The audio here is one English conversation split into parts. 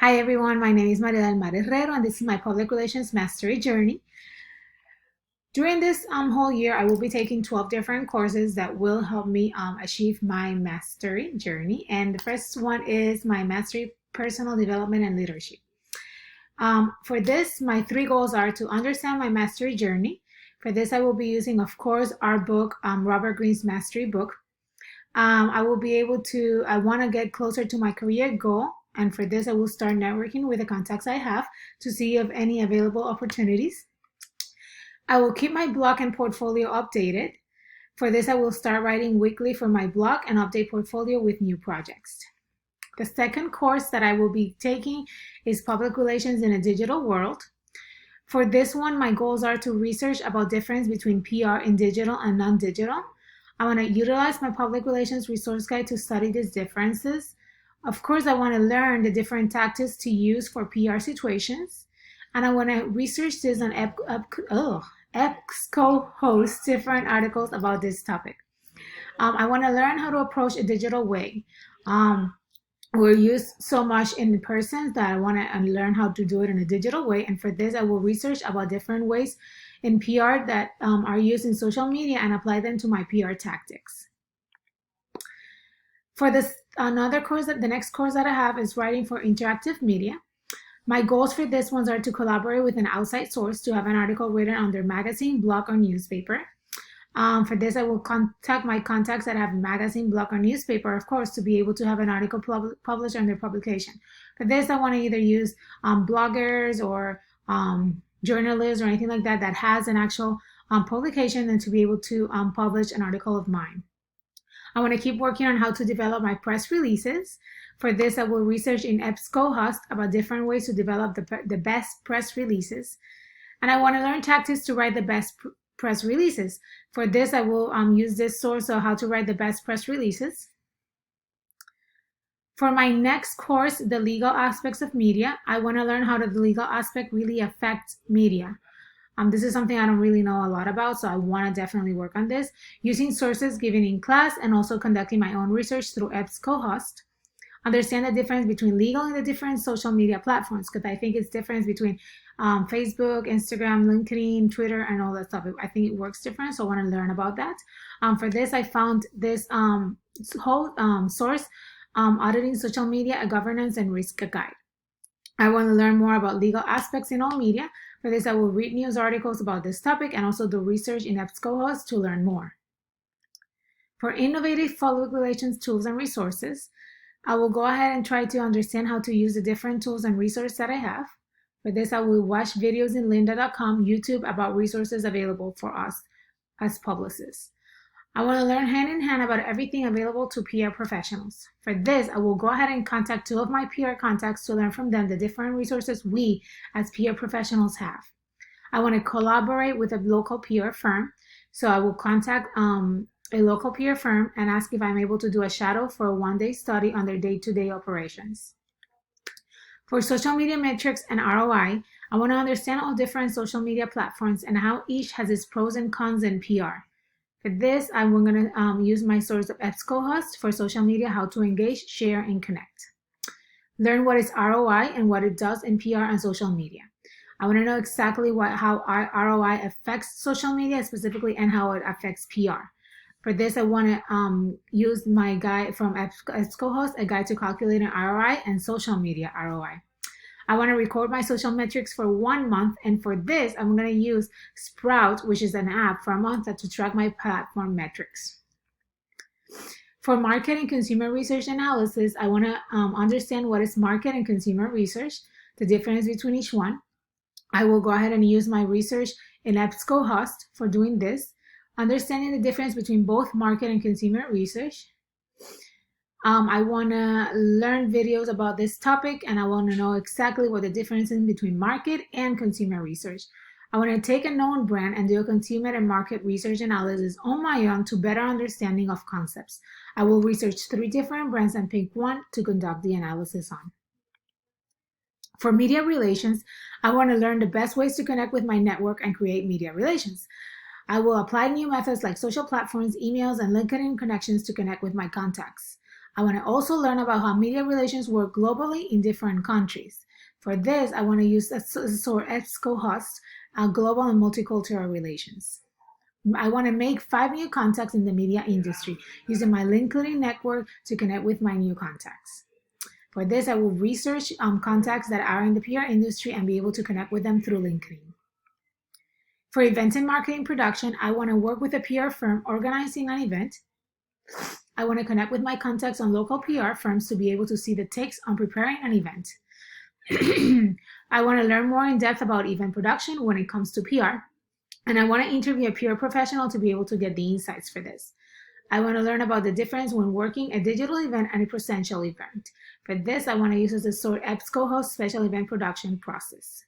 Hi everyone, my name is MariadelMar Herrero and this is my Public Relations Mastery Journey. During this whole year, I will be taking 12 different courses that will help me achieve my mastery journey. And the first one is my Mastery Personal Development and Leadership. For this, my three goals are to understand my mastery journey. For this, I will be using, of course, our book, Robert Greene's Mastery book. I want to get closer to my career goal. And for this, I will start networking with the contacts I have to see if any available opportunities. I will keep my blog and portfolio updated. For this, I will start writing weekly for my blog and update portfolio with new projects. The second course that I will be taking is Public Relations in a Digital World. For this one, my goals are to research about difference between PR in digital and non-digital. I want to utilize my public relations resource guide to study these differences. Of course, I want to learn the different tactics to use for PR situations. And I want to research this on EBSCO hosts different articles about this topic. I want to learn how to approach a digital way. We're used so much in person that I want to learn how to do it in a digital way. And for this, I will research about different ways in PR that are used in social media and apply them to my PR tactics. For this, the next course that I have is writing for interactive media. My goals for this ones are to collaborate with an outside source to have an article written on their magazine, blog, or newspaper. For this, I will contact my contacts that have a magazine, blog, or newspaper, of course, to be able to have an article published on their publication. For this, I want to either use bloggers or journalists or anything like that that has an actual publication and to be able to publish an article of mine. I want to keep working on how to develop my press releases. For this, I will research in EBSCO host about different ways to develop the best press releases. And I want to learn tactics to write the best press releases. For this, I will use this source of how to write the best press releases. For my next course, the legal aspects of media, I want to learn how the legal aspect really affects media. This is something I don't really know a lot about, so I want to definitely work on this, using sources given in class and also conducting my own research through EBSCO host. Understand the difference between legal and the different social media platforms, because I think it's different between Facebook, Instagram, LinkedIn, Twitter, and all that stuff. I think it works different, so I want to learn about that. For this, I found this whole source, Auditing Social Media, a Governance and Risk Guide. I want to learn more about legal aspects in all media. For this, I will read news articles about this topic and also do research in EBSCO host to learn more. For innovative public relations tools and resources, I will go ahead and try to understand how to use the different tools and resources that I have. For this, I will watch videos in lynda.com, YouTube about resources available for us as publicists. I want to learn hand in hand about everything available to PR professionals. For this, I will go ahead and contact 2 of my PR contacts to learn from them the different resources we as PR professionals have. I want to collaborate with a local PR firm, so I will contact a local PR firm and ask if I'm able to do a shadow for a one-day study on their day-to-day operations. For social media metrics and ROI, I want to understand all different social media platforms and how each has its pros and cons in PR. For this, I'm going to use my source of EBSCO host for social media, how to engage, share, and connect. Learn what is ROI and what it does in PR and social media. I want to know exactly how ROI affects social media specifically and how it affects PR. For this, I want to use my guide from EBSCO host, a guide to calculating ROI and social media ROI. I want to record my social metrics for 1 month, and for this, I'm going to use Sprout, which is an app for a month to track my platform metrics. For market and consumer research analysis, I want to understand what is market and consumer research, the difference between each one. I will go ahead and use my research in EBSCO host for doing this, understanding the difference between both market and consumer research. I want to learn videos about this topic, and I want to know exactly what the difference is between market and consumer research. I want to take a known brand and do a consumer and market research analysis on my own to better understanding of concepts. I will research 3 different brands and pick one to conduct the analysis on. For media relations, I want to learn the best ways to connect with my network and create media relations. I will apply new methods like social platforms, emails, and LinkedIn connections to connect with my contacts. I want to also learn about how media relations work globally in different countries. For this, I want to use SOAR EBSCO host global and multicultural relations. I want to make 5 new contacts in the media industry using my LinkedIn network to connect with my new contacts. For this, I will research contacts that are in the PR industry and be able to connect with them through LinkedIn. For events and marketing production, I want to work with a PR firm organizing an event. I want to connect with my contacts on local PR firms to be able to see the takes on preparing an event. I want to learn more in depth about event production when it comes to PR. And I want to interview a PR professional to be able to get the insights for this. I want to learn about the difference when working a digital event and a presential event. For this, I want to use as a SOAR EBSCO host special event production process.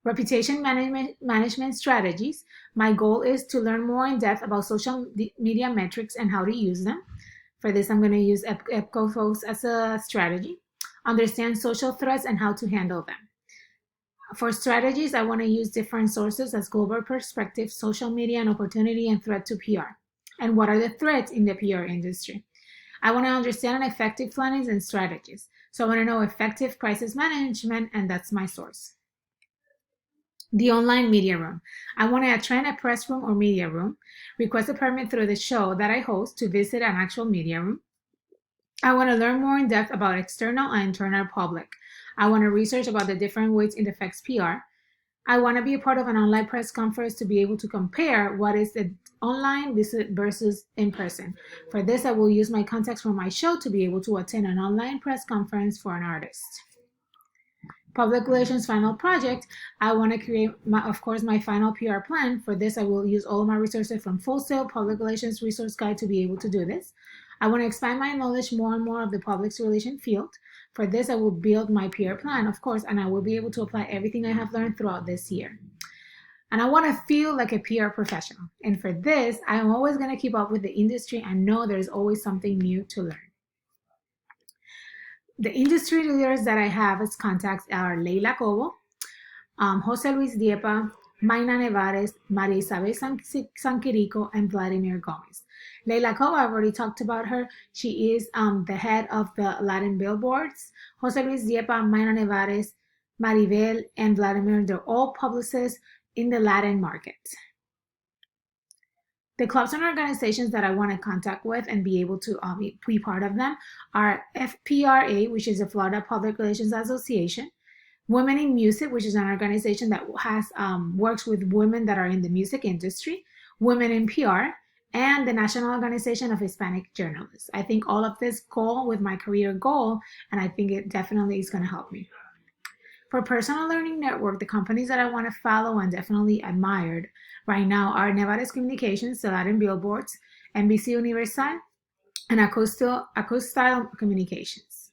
Reputation management strategies. My goal is to learn more in depth about social media metrics and how to use them. For this, I'm going to use EBSCO host as a strategy. Understand social threats and how to handle them. For strategies, I want to use different sources as global perspective, social media, and opportunity and threat to PR. And what are the threats in the PR industry? I want to understand effective plannings and strategies. So I want to know effective crisis management, and that's my source. The online media room. I want to attend a press room or media room, request a permit through the show that I host to visit an actual media room. I want to learn more in depth about external and internal public. I want to research about the different ways it affects PR. I want to be a part of an online press conference to be able to compare what is the online visit versus in person. For this, I will use my contacts from my show to be able to attend an online press conference for an artist. Public relations final project. I want to create, of course, my final PR plan. For this, I will use all of my resources from Full Sail Public Relations Resource Guide to be able to do this. I want to expand my knowledge more and more of the public relations field. For this, I will build my PR plan, of course, and I will be able to apply everything I have learned throughout this year. And I want to feel like a PR professional. And for this, I am always going to keep up with the industry and know there's always something new to learn. The industry leaders that I have as contacts are Leila Cobo, Jose Luis Diepa, Mayna Nevares, Maria Isabel Sanquirico, and Vladimir Gomez. Leila Cobo, I've already talked about her. She is the head of the Latin billboards. Jose Luis Diepa, Mayna Nevares, Maribel, and Vladimir, they're all publicists in the Latin market. The clubs and organizations that I want to contact with and be able to be part of them are FPRA, which is the Florida Public Relations Association, Women in Music, which is an organization that has works with women that are in the music industry, Women in PR, and the National Organization of Hispanic Journalists. I think all of this go with my career goal, and I think it definitely is going to help me. For Personal Learning Network, the companies that I want to follow and definitely admired right now are Nevares Communications, the Latin Billboards, NBC Universal, and Acostyle Communications.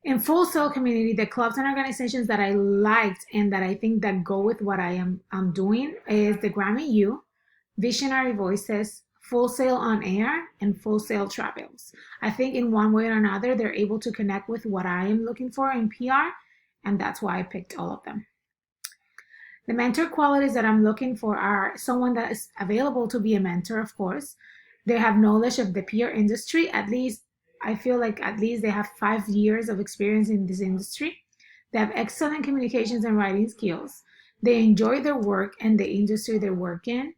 In Full Sail community, the clubs and organizations that I liked and that I think that go with what I'm doing is the Grammy U, Visionary Voices, Full Sail on Air, and Full Sail Travels. I think in one way or another, they're able to connect with what I am looking for in PR, and that's why I picked all of them. The mentor qualities that I'm looking for are someone that is available to be a mentor, of course. They have knowledge of the PR industry. At least, I feel like at least they have 5 years of experience in this industry. They have excellent communications and writing skills. They enjoy their work and the industry they work in.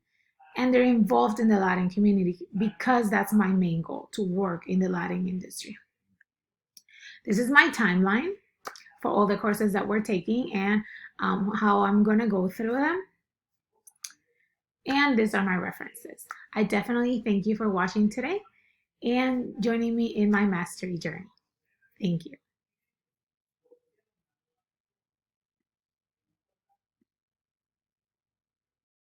And they're involved in the Latin community because that's my main goal, to work in the Latin industry. This is my timeline for all the courses that we're taking and how I'm going to go through them. And these are my references. I definitely thank you for watching today and joining me in my mastery journey. Thank you.